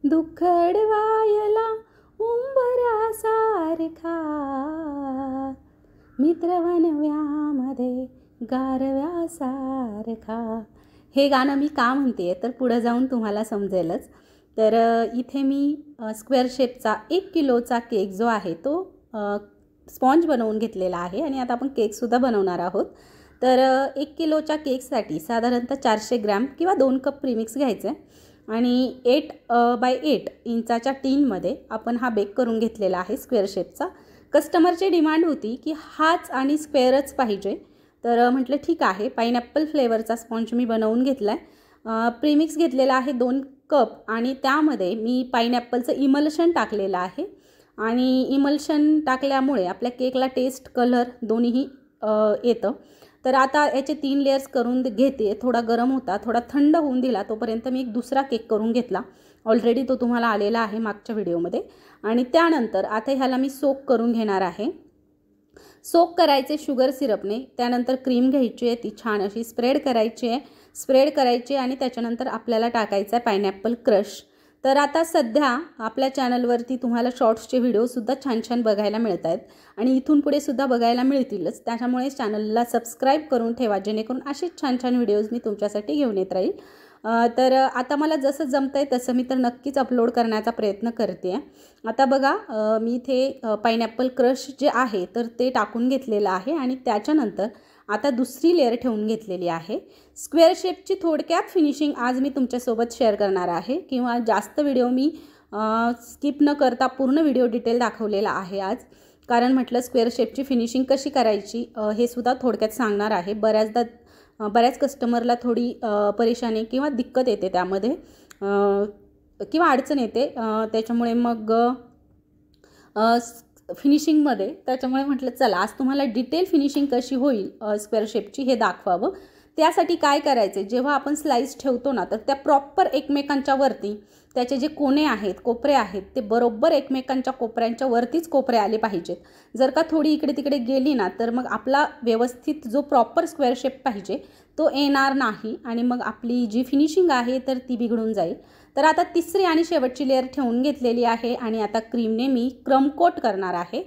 दुःख अडवायला उंबरासारखा मित्रवनव्यामध्ये गारव्यासारखा। हे गाणं मी का म्हणते तर पुढे जाऊन तुम्हाला समजेलच। तर इथे मी स्क्वेअर शेपचा 1 किलोचा केक जो आहे तो स्पॉन्ज बनवून घेतलेला आहे आणि आता आपण केकसुद्धा बनवणार आहोत। तर 1 किलोच्या केकसाठी साधारणतः 400 ग्रॅम किंवा 2 कप प्रीमिक्स घ्यायचे आणि 8x8 इंचाच्या टीनमध्ये आपण हा बेक करून घेतलेला आहे स्क्वेअर शेपचा। कस्टमरची डिमांड होती की हाच आणि स्क्वेअरच पाहिजे, तर म्हटलं ठीक आहे, पाइनॲपल फ्लेवरचा स्पॉन्ज मी बनवून घेतला आहे। प्रीमिक्स घेतलेला आहे 2 कप आणि त्यामध्ये मी पाइनॲपलचं इमल्शन टाकलेलं आहे आणि इमल्शन टाकल्यामुळे आपल्या केकला टेस्ट कलर दोन्हीही येतं। तर आता याचे 3 लेयर्स करून घेते। थोडा गरम होता, थोडा थंड होऊन दिला तोपर्यंत मी एक दुसरा केक करून घेतला। ऑलरेडी तो तुम्हाला आलेला आहे मागच्या व्हिडिओमध्ये। आणि त्यानंतर आता ह्याला मी सोक करून घेणार आहे। सोक करायचे शुगर सिरपने, त्यानंतर क्रीम घ्यायची आहे, ती छान अशी स्प्रेड करायची आणि त्याच्यानंतर आपल्याला टाकायचा आहे पाइनॲपल क्रश। तर आता सध्या आपल्या चॅनलवरती तुम्हाला शॉर्ट्सचे व्हिडिओसुद्धा छान छान बघायला मिळत आहेत आणि इथून पुढे सुद्धा बघायला मिळतीलच। त्याच्यामुळे चॅनलला सबस्क्राईब करून ठेवा, जेणेकरून असेच छान छान व्हिडिओज मी तुमच्यासाठी घेऊन येत राहील। तर आता मला जसं जमतंय तसं मी तर नक्कीच अपलोड करण्याचा प्रयत्न करते आहे। आता बघा, मी इथे पाइनॲपल क्रश जे आहे तर ते टाकून घेतलेलं आहे आणि त्याच्यानंतर आता दुसरी लेयर ठेवून घेतलेली आहे। स्क्वेअर शेपची थोडक्यात फिनिशिंग आज मी तुमच्यासोबत शेअर करणार आहे, किंवा जास्त व्हिडिओ मी स्किप न करता पूर्ण व्हिडिओ डिटेल दाखवलेला आहे आज, कारण म्हटलं स्क्वेअर शेपची फिनिशिंग कशी करायची हे सुद्धा थोडक्यात सांगणार आहे। बऱ्याच कस्टमरला थोडी परेशानी किंवा दिक्कत येते त्यामध्ये किंवा अडचण येते, त्याच्यामुळे मग फिनिशिंगमध्ये, त्याच्यामुळे म्हटलं चला आज तुम्हाला डिटेल फिनिशिंग कशी होईल स्क्वेअर शेपची हे दाखवावं। त्यासाठी काय करायचे, जेव्हा आपण स्लाइस ठेवतो ना तर त्या प्रॉपर एकमेकांच्या वरती त्याचे जे कोने आहेत, कोपरे आहेत, ते बरोबर एकमेकांच्या कोपऱ्यांच्या वरतीच कोपरे आले पाहिजेत। जर का थोडी इकडे तिकडे गेली ना तर मग आपला व्यवस्थित जो प्रॉपर स्क्वेअर शेप पाहिजे तो येणार नाही आणि मग आपली जी फिनिशिंग आहे तर ती बिघडून जाईल। तर आता तिसरी आणि शेवटची लेयर ठेवून घेतलेली आहे आणि आता क्रीमने मी क्रम कोट करणार आहे।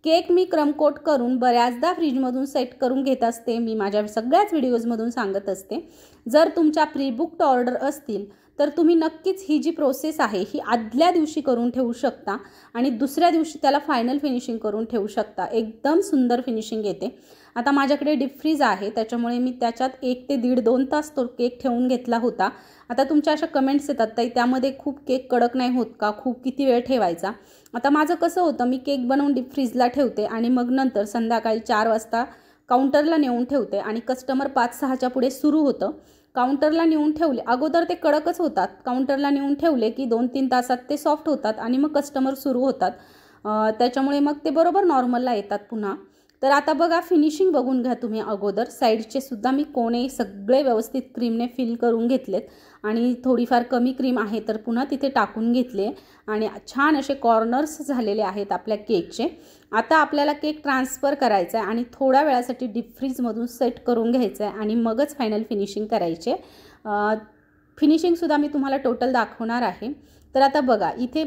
केक मी क्रम कोट करून बऱ्याचदा फ्रीजमधून सेट करून घेत असते, मी माझ्या सगळ्याच व्हिडिओजमधून सांगत असते। जर तुमच्या प्रीबुक्ड ऑर्डर असतील तर तुम्ही नक्कीच ही जी प्रोसेस आहे ही आदल्या दिवशी करून ठेवू शकता आणि दुसऱ्या दिवशी त्याला फायनल फिनिशिंग करून ठेवू शकता, एकदम सुंदर फिनिशिंग येते। आता माझ्याकडे डीप फ्रीज आहे, त्याच्यामुळे मी त्याच्यात 1 ते 1.5-2 तास तो केक ठेवून घेतला होता। आता तुमच्या अशा कमेंट्स येतात ताई त्यामध्ये खूप केक कडक नाही होत का, खूप किती वेळ ठेवायचा। आता माझं कसं होतं, मी केक बनवून डीप फ्रीजला ठेवते आणि मग नंतर संध्याकाळी 4 वाजता काउंटरला नेऊन ठेवते आणि कस्टमर 5-6च्या पुढे सुरू होतं। काउंटरला नेऊन ठेवले, अगोदर ते कडकच होतात, काउंटरला नेऊन ठेवले की 2-3 तासात ते सॉफ्ट होतात आणि मग कस्टमर सुरू होतात, त्याच्यामुळे मग ते बरोबर नॉर्मलला येतात पुन्हा। तर आता बघा फिनिशिंग बघून घ्या तुम्ही। अगोदर साईडचे सुद्धा मी कोणे सगळे व्यवस्थित क्रीमने फिल करून घेतलेत आणि थोडीफार कमी क्रीम आहे तर पुन्हा तिथे टाकून घेतले आणि छान असे कॉर्नर्स झालेले आहेत आपल्या केकचे। आता आपल्याला केक ट्रान्सफर करायचा आहे आणि थोड्या वेळासाठी डीप फ्रीजमधून सेट करून घ्यायचं आहे आणि मगच फायनल फिनिशिंग करायचे। फिनिशिंगसुद्धा मी तुम्हाला टोटल दाखवणार आहे। तर आता बघा, इथे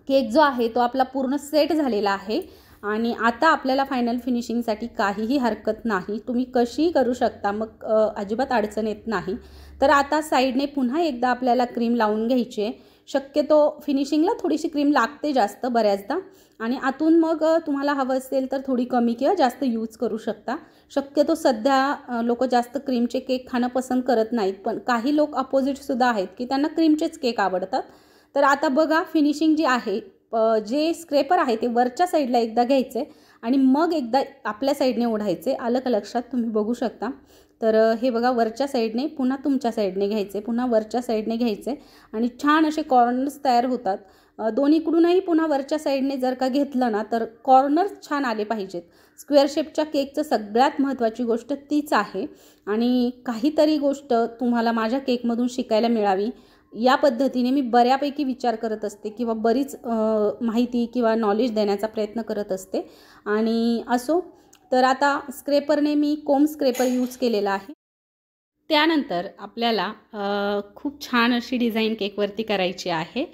केक जो आहे तो आपला पूर्ण सेट झालेला आहे आणि आता आपल्याला फायनल फिनिशिंगसाठी काहीही हरकत नाही, तुम्ही कशीही करू शकता, मग अजिबात अडचण येत नाही। तर आता साईडने पुन्हा एकदा आपल्याला क्रीम लावून घ्यायची आहे। शक्यतो फिनिशिंगला थोडीशी क्रीम लागते जास्त बऱ्याचदा, आणि आतून मग तुम्हाला हवं असेल तर थोडी कमी किंवा जास्त यूज करू शकता। शक्यतो सध्या लोक जास्त क्रीमचे केक खाणं पसंत करत नाहीत, पण काही लोक अपोजिटसुद्धा आहेत की त्यांना क्रीमचेच केक आवडतात। तर आता बघा फिनिशिंग जी आहे, जे स्क्रेपर आहे ते वरच्या साईडला एकदा घ्यायचे आणि मग एकदा आपल्या साईडने ओढायचे, आलं का लक्षात, तुम्ही बघू शकता। तर हे बघा, वरच्या साईडने पुन्हा तुमच्या साईडने घ्यायचे, पुन्हा वरच्या साईडने घ्यायचे आणि छान असे कॉर्नर्स तयार होतात। दोन्हीकडूनही पुन्हा वरच्या साईडने जर का घेतलं ना तर कॉर्नर्स छान आले पाहिजेत। स्क्वेअर शेपच्या केकचं सगळ्यात महत्त्वाची गोष्ट तीच आहे आणि काहीतरी गोष्ट तुम्हाला माझ्या केकमधून शिकायला मिळावी या पद्धतीने मी बऱ्यापैकी विचार करत असते किंवा बरीच माहिती किंवा नॉलेज देण्याचा प्रयत्न करत असते। आणि असो, तर आता स्क्रेपरने मी कोम स्क्रेपर यूज केलेला आहे। त्यानंतर आपल्याला खूप छान अशी डिझाईन केकवरती करायची आहे।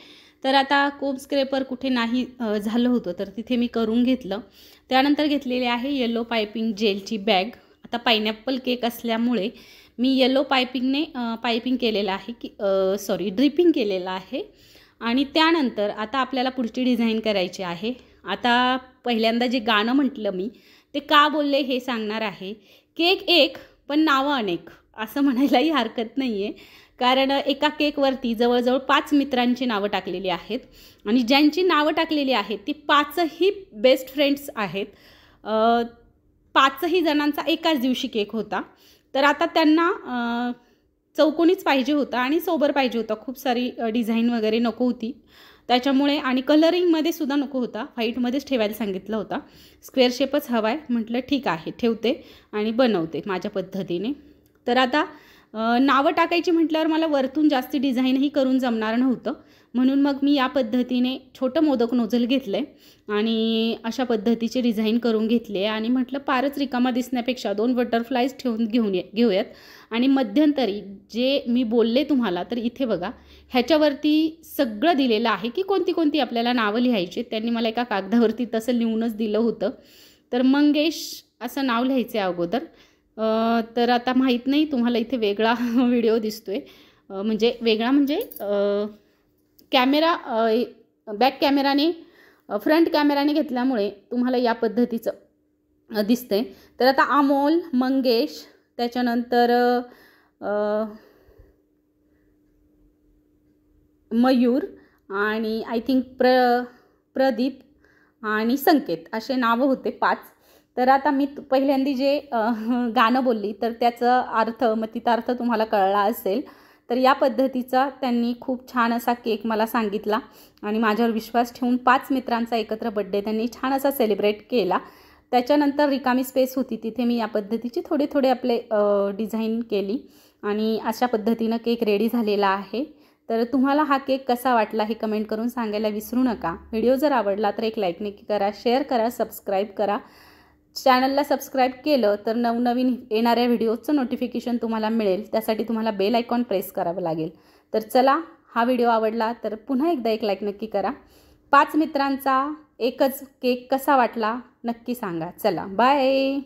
तर आता कोम स्क्रेपर कुठे नाही झालं होतं तर तिथे मी करून घेतलं. त्यानंतर घेतलेली आहे येलो पायपिंग जेलची बॅग. आता पायनॅपल केक असल्यामुळे मी येलो पायपिंग केलेलं आहे की ड्रिपिंग केलेलं आहे. आणि त्यानंतर आता आपल्याला पुढची डिझाईन करायची आहे. आता पहिल्यांदा जे गाणं म्हटलं मी ते का बोलले हे सांगणार आहे. केक एक पण नावं अनेक असं म्हणायलाही हरकत नाही आहे, कारण एका केकवरती जवळजवळ 5 मित्रांची नावं टाकलेली आहेत आणि ज्यांची नावं टाकलेली आहेत ती 5ही बेस्ट फ्रेंड्स आहेत. 5ही जणांचा एकाच दिवशी केक होता. तर आता त्यांना चौकोनीच पाहिजे होता आणि सोबर पाहिजे होता. खूप सारी डिझाईन वगैरे नको होती त्याच्यामुळे, आणि कलरिंगमध्ये सुद्धा नको होता, व्हाईटमध्येच ठेवायला सांगितलं होता. स्क्वेअर शेपच हवा आहे. म्हटलं ठीक आहे ठेवते आणि बनवते माझ्या पद्धतीने. तर आता नावं टाकायची म्हटल्यावर मला वरतून जास्ती डिझाईनही करून जमणार नव्हतं, म्हणून मग मी या पद्धतीने छोटं मोदक नोझल घेतलं आहे आणि अशा पद्धतीचे डिझाईन करून घेतले. आणि म्हटलं फारच रिकामा दिसण्यापेक्षा 2 बटरफ्लाईज ठेवून घेऊयात. आणि मध्यंतरी जे मी बोलले तुम्हाला, तर इथे बघा ह्याच्यावरती सगळं दिलेलं आहे की कोणती आपल्याला नावं लिहायची. त्यांनी मला एका कागदावरती तसं लिहूनच दिलं होतं. तर मंगेश असं नाव लिहायचं आहे अगोदर. तर आता माहीत नाही तुम्हाला इथे वेगळा व्हिडिओ दिसतो आहे, म्हणजे वेगळा म्हणजे कॅमेरा बॅक कॅमेराने फ्रंट कॅमेराने घेतल्यामुळे तुम्हाला या पद्धतीचं दिसतंय. तर आता अमोल, मंगेश, त्याच्यानंतर मयूर आणि आय थिंक प्रदीप आणि संकेत असे नावं होते 5. तर आता मी पहिल्यांदा जे गाणं बोलली तर त्याचा अर्थ मतितार्थ तुम्हाला कळला असेल. तर या पद्धतीचा त्यांनी खूप छान असा केक मला सांगितला आणि माझ्यावर विश्वास ठेवून 5 मित्रांचा एकत्र बड्डे त्यांनी छान असा सेलिब्रेट केला. त्याच्यानंतर रिकामी स्पेस होती तिथे मी या पद्धतीची थोडे आपले डिझाईन केली आणि अशा पद्धतीनं केक रेडी झालेला आहे. तर तुम्हाला हा केक कसा वाटला हे कमेंट करून सांगायला विसरू नका. व्हिडिओ जर आवडला तर एक लाईक नक्की करा, शेअर करा, सबस्क्राईब करा. चॅनलला सबस्क्राईब केलं तर नवनवीन येणाऱ्या व्हिडिओचं नोटिफिकेशन तुम्हाला मिळेल. त्यासाठी तुम्हाला बेल आयकॉन प्रेस करावं लागेल. तर चला, हा व्हिडिओ आवडला तर पुन्हा एकदा एक लाईक नक्की करा. 5 मित्रांचा एकच केक कसा वाटला नक्की सांगा. चला बाय.